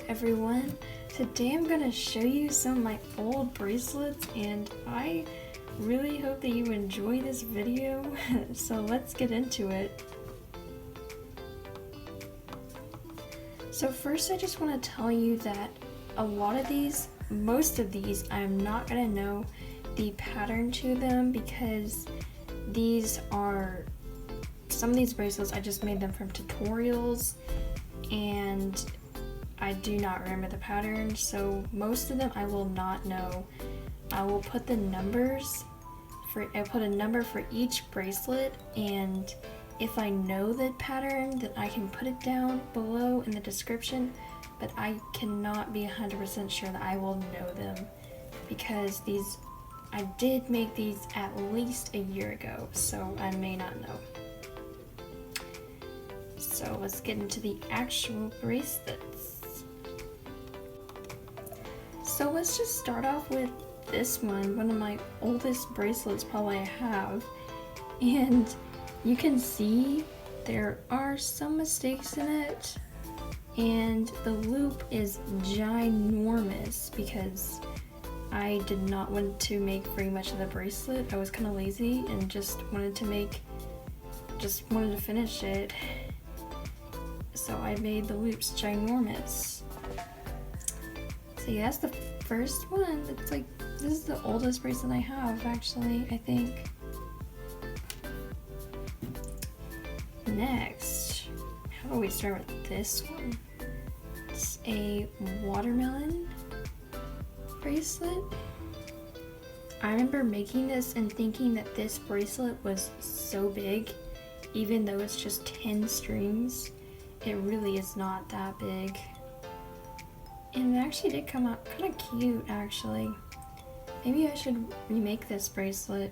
everyone. Today I'm going to show you some of my old bracelets and I really hope that you enjoy this video. So let's get into it. So first I just want to tell you that a lot of these, most of these, I'm not going to know the pattern to them because these are, some of these bracelets I just made them from tutorials and I do not remember the pattern, so most of them I will not know. I will put the numbers for, I put a number for each bracelet, and if I know the pattern then I can put it down below in the description, but I cannot be 100% sure that I will know them because these, I did make these at least a year ago, so I may not know. So let's get into the actual bracelets. So let's just start off with this one of my oldest bracelets probably I have. And you can see there are some mistakes in it. And the loop is ginormous because I did not want to make very much of the bracelet. I was kind of lazy and just wanted to finish it. So I made the loops ginormous. So yeah, that's the first one. It's like, this is the oldest bracelet I have actually, I think. Next, how do we start with this one? It's a watermelon bracelet. I remember making this and thinking that this bracelet was so big, even though it's just 10 strings. It really is not that big. And it actually did come out kind of cute, actually. Maybe I should remake this bracelet.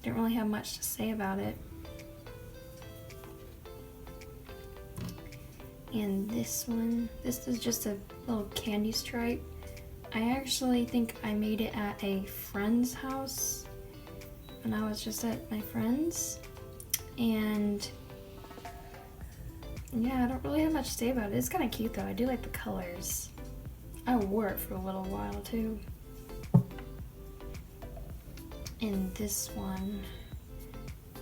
Don't really have much to say about it. And this one, this is just a little candy stripe. I actually think I made it at a friend's house when I was just at my friend's. And yeah, I don't really have much to say about it. It's kind of cute though. I do like the colors. I wore it for a little while too. And this one,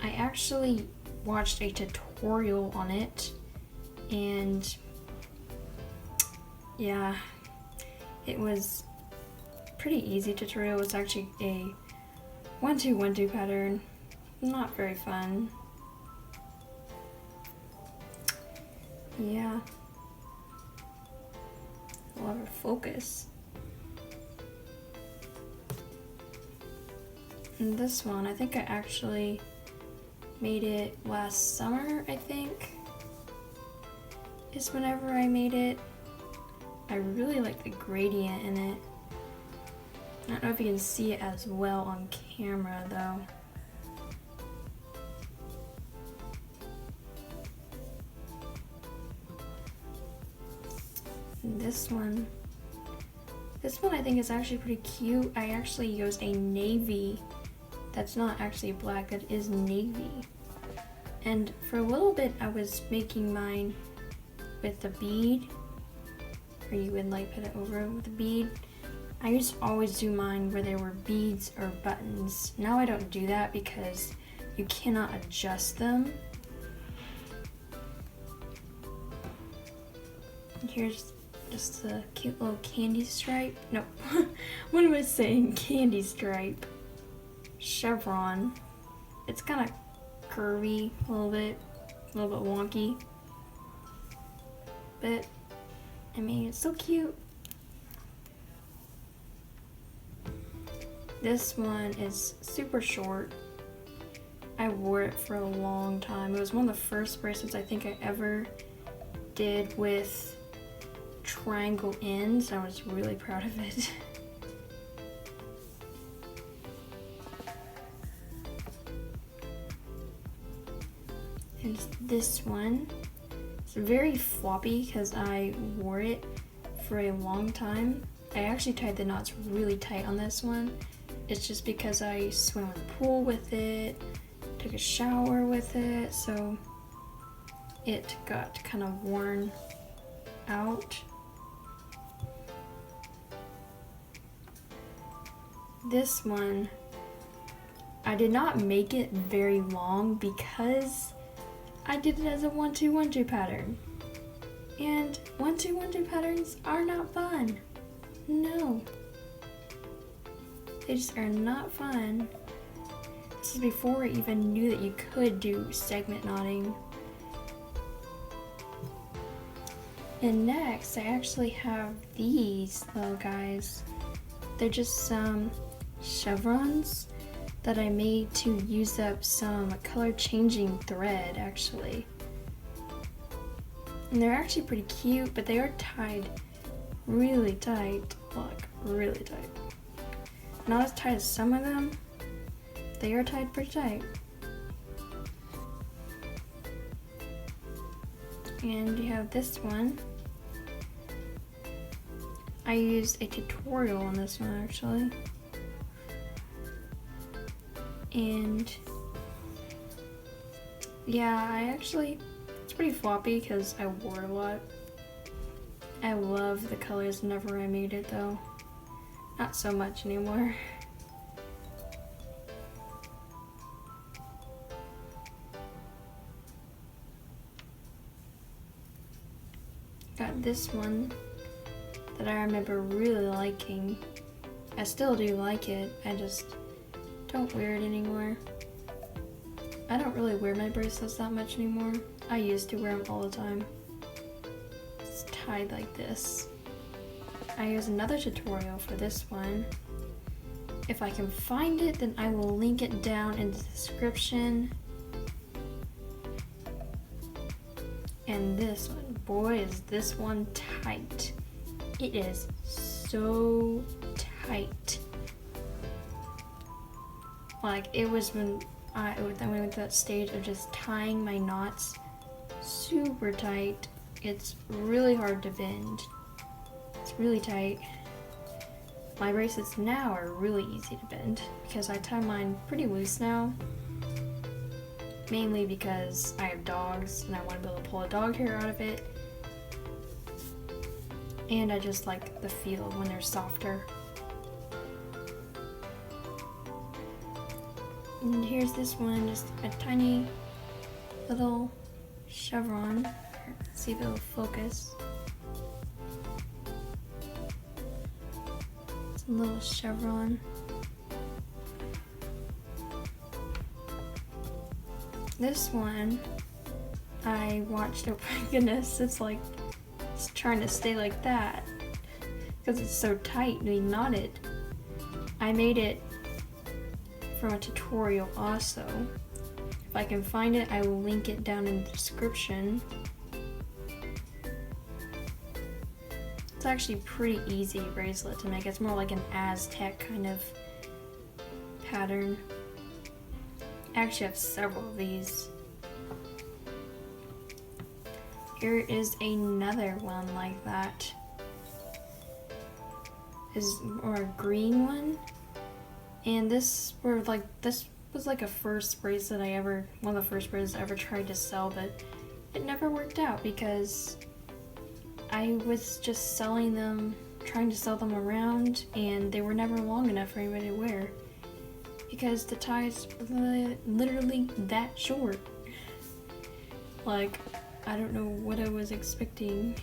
I actually watched a tutorial on it, and yeah, it was pretty easy tutorial. It's actually a 1-2-1-2 pattern. Not very fun. Yeah. A lot of focus. And this one, I think I actually made it last summer, I think, is whenever I made it. I really like the gradient in it. I don't know if you can see it as well on camera though. This one I think is actually pretty cute. I actually used a navy that's not actually black, that is navy. And for a little bit I was making mine with the bead, or you would like put it over with the bead. I used to always do mine where there were beads or buttons. Now I don't do that because you cannot adjust them. And here's just a cute little candy stripe. No, what am I saying? Candy stripe. Chevron. It's kind of curvy a little bit wonky. But, I mean, it's so cute. This one is super short. I wore it for a long time. It was one of the first bracelets I think I ever did with triangle ends. I was really proud of it. And this one, it's very floppy because I wore it for a long time. I actually tied the knots really tight on this one. It's just because I swam in the pool with it, took a shower with it, so it got kind of worn out. This one, I did not make it very long because I did it as a 1-2-1-2 pattern. And 1-2-1-2 patterns are not fun. No. They just are not fun. This is before I even knew that you could do segment knotting. And next, I actually have these little guys. They're just some chevrons that I made to use up some color changing thread actually. And they're actually pretty cute, but they are tied really tight. Look, really tight. Not as tight as some of them. They are tied pretty tight. And you have this one. I used a tutorial on this one actually. And yeah, it's pretty floppy because I wore it a lot. I love the colors whenever I made it though. Not so much anymore. Got this one that I remember really liking. I still do like it, I just don't wear it anymore. I don't really wear my bracelets that much anymore. I used to wear them all the time. It's tied like this. I use another tutorial for this one. If I can find it, then I will link it down in the description. And this one, boy is this one tight. It is so tight. Like, it was when I went through that stage of just tying my knots super tight. It's really hard to bend. It's really tight. My bracelets now are really easy to bend because I tie mine pretty loose now. Mainly because I have dogs and I want to be able to pull a dog hair out of it. And I just like the feel when they're softer. And here's this one, just a tiny little chevron. Let's see if it'll focus. It's a little chevron. This one, I watched, oh my goodness, it's trying to stay like that because it's so tight and we knotted. I made it from a tutorial also. If I can find it, I will link it down in the description. It's actually pretty easy bracelet to make. It's more like an Aztec kind of pattern. I actually have several of these. Here is another one like that. Or a green one. And this was like a first bracelet one of the first bracelets I ever tried to sell, but it never worked out because I was just selling them, trying to sell them around, and they were never long enough for anybody to wear because the ties were literally that short. Like, I don't know what I was expecting.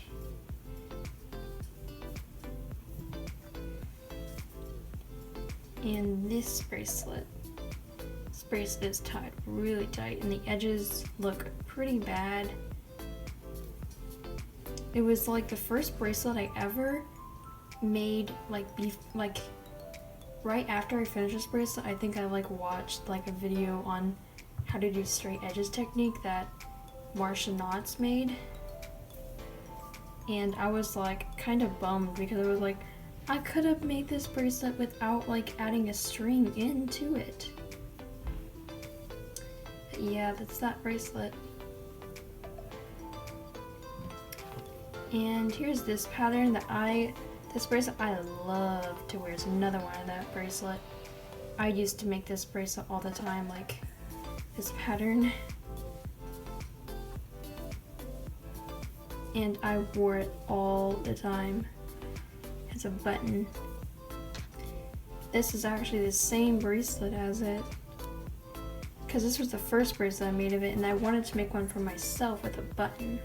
And this bracelet is tied really tight and the edges look pretty bad. It was like the first bracelet I ever made, like right after I finished this bracelet, I think I watched a video on how to do straight edges technique that Marsha Knots made. And I was kind of bummed because I was I could have made this bracelet without adding a string into it. But yeah, that's that bracelet. And here's this pattern this bracelet I love to wear. It's another one of that bracelet. I used to make this bracelet all the time, this pattern. and I wore it all the time. It's a button. This is actually the same bracelet as it, because this was the first bracelet I made of it, and I wanted to make one for myself with a button.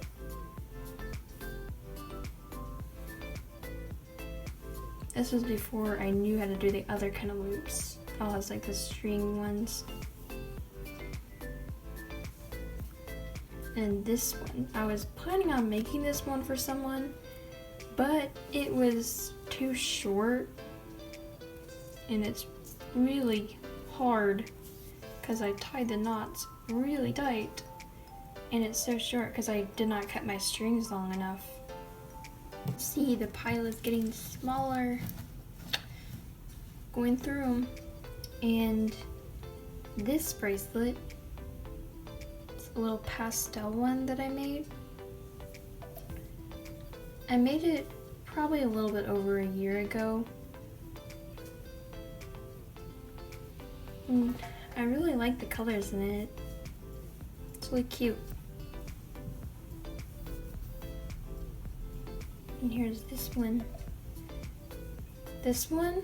This was before I knew how to do the other kind of loops. All has like the string ones. And this one, I was planning on making this one for someone, but it was too short, and it's really hard because I tied the knots really tight, and it's so short because I did not cut my strings long enough. See, the pile is getting smaller, going through them. And this bracelet, it's a little pastel one that I made. I made it probably a little bit over a year ago. And I really like the colors in it. It's really cute. And here's this one. This one,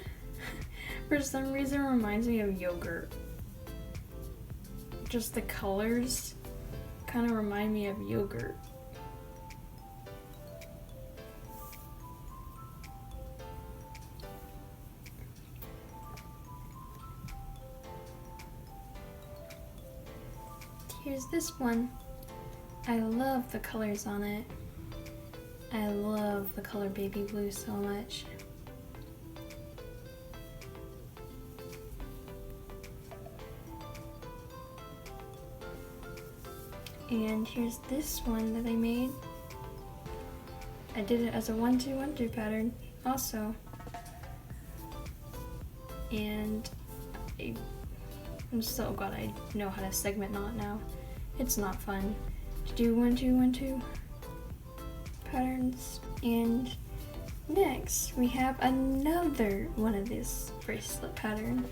for some reason, reminds me of yogurt. Just the colors kind of remind me of yogurt. Here's this one. I love the colors on it. I love the color baby blue so much. And here's this one that I made. I did it as a 1-2-1-2 pattern also. And I'm so glad I know how to segment knot now. It's not fun to do 1-2-1-2 patterns. And next we have another one of this bracelet pattern.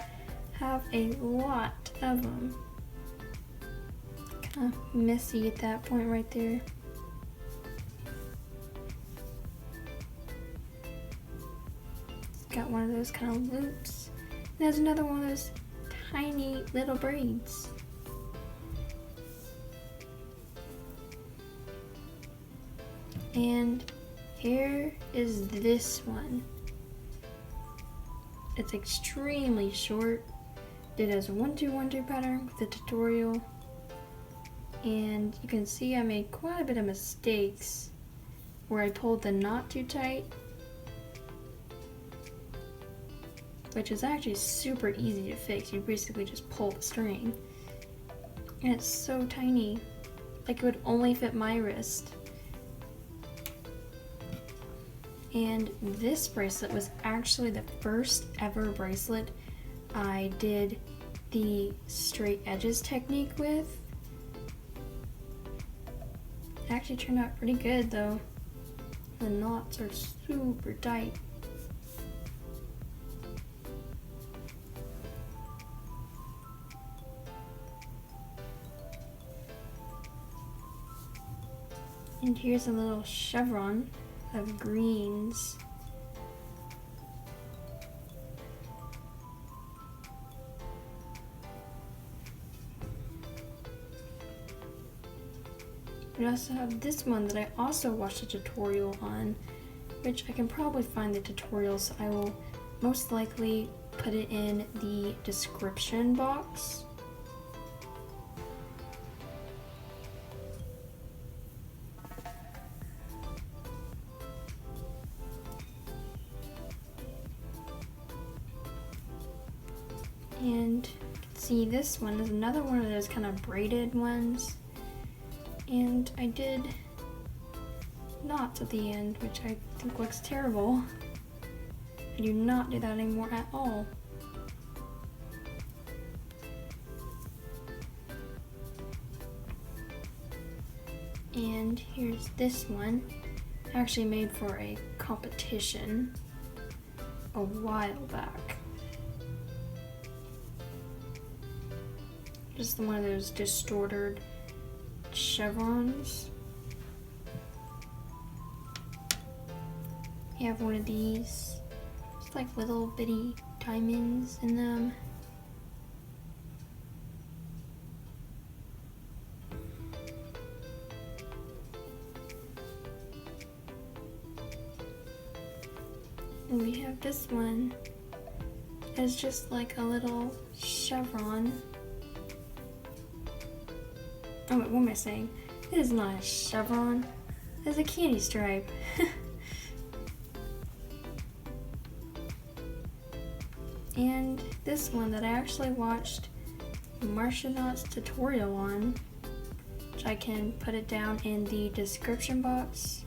Have a lot of them. Kind of messy at that point right there. It's got one of those kind of loops. And there's another one of those tiny little braids. And here is this one. It's extremely short. Did it as a 1-2-1-2 pattern with the tutorial. And you can see I made quite a bit of mistakes where I pulled the knot too tight, which is actually super easy to fix. You basically just pull the string. And it's so tiny, like it would only fit my wrist. And this bracelet was actually the first ever bracelet I did the straight edges technique with. It actually turned out pretty good though. The knots are super tight. And here's a little chevron of greens. We also have this one that I also watched a tutorial on, which I can probably find the tutorial, so I will most likely put it in the description box. And you can see this one is another one of those kind of braided ones. And I did knots at the end, which I think looks terrible. I do not do that anymore at all. And here's this one, actually made for a competition a while back. Just one of those distorted chevrons. You have one of these, just like little bitty diamonds in them. And we have this one. It's just like a little chevron. Oh wait, what am I saying? It is not a chevron. It's a candy stripe. And this one that I actually watched Marshanaut's tutorial on, which I can put it down in the description box.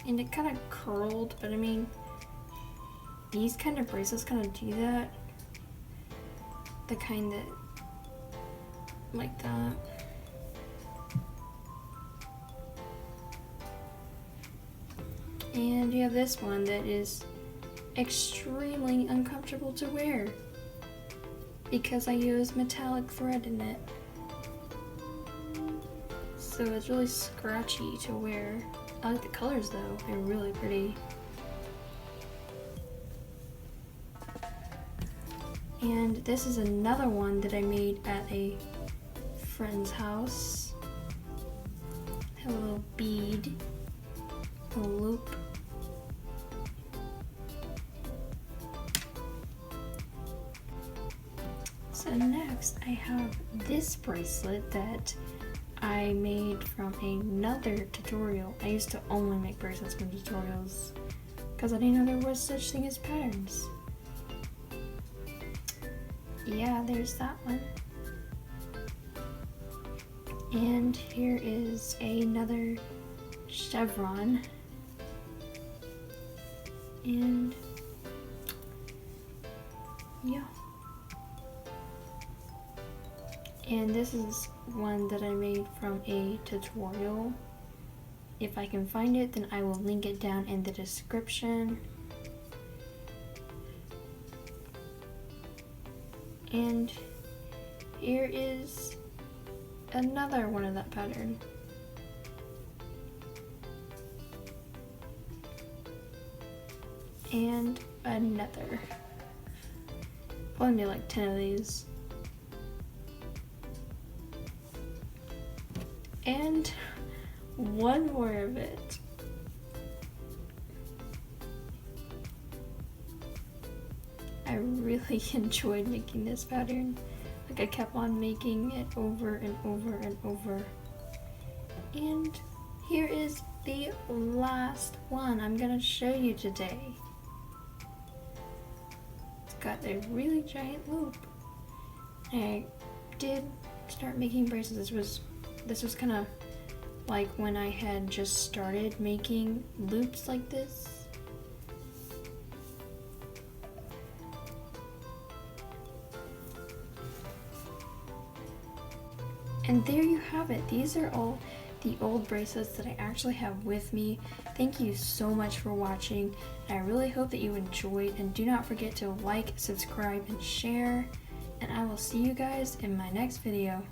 And it kind of curled, but I mean, these kind of bracelets kind of do that. The kind that, like that. And you have this one that is extremely uncomfortable to wear because I use metallic thread in it. So it's really scratchy to wear. I like the colors though, they're really pretty. And this is another one that I made at a friend's house. Have a little bead, a loop. So next I have this bracelet that I made from another tutorial. I used to only make bracelets from tutorials because I didn't know there was such thing as patterns. Yeah, there's that one. And here is another chevron. And yeah. And this is one that I made from a tutorial. If I can find it, then I will link it down in the description. And here is another one of that pattern. And another. Probably made like 10 of these. And one more of it. I really enjoyed making this pattern. Like I kept on making it over and over and over. And here is the last one I'm gonna show you today. It's got a really giant loop. I did start making bracelets. This was kind of like when I had just started making loops like this. And there you have it. These are all the old bracelets that I actually have with me. Thank you so much for watching. And I really hope that you enjoyed, and do not forget to like, subscribe, and share. And I will see you guys in my next video.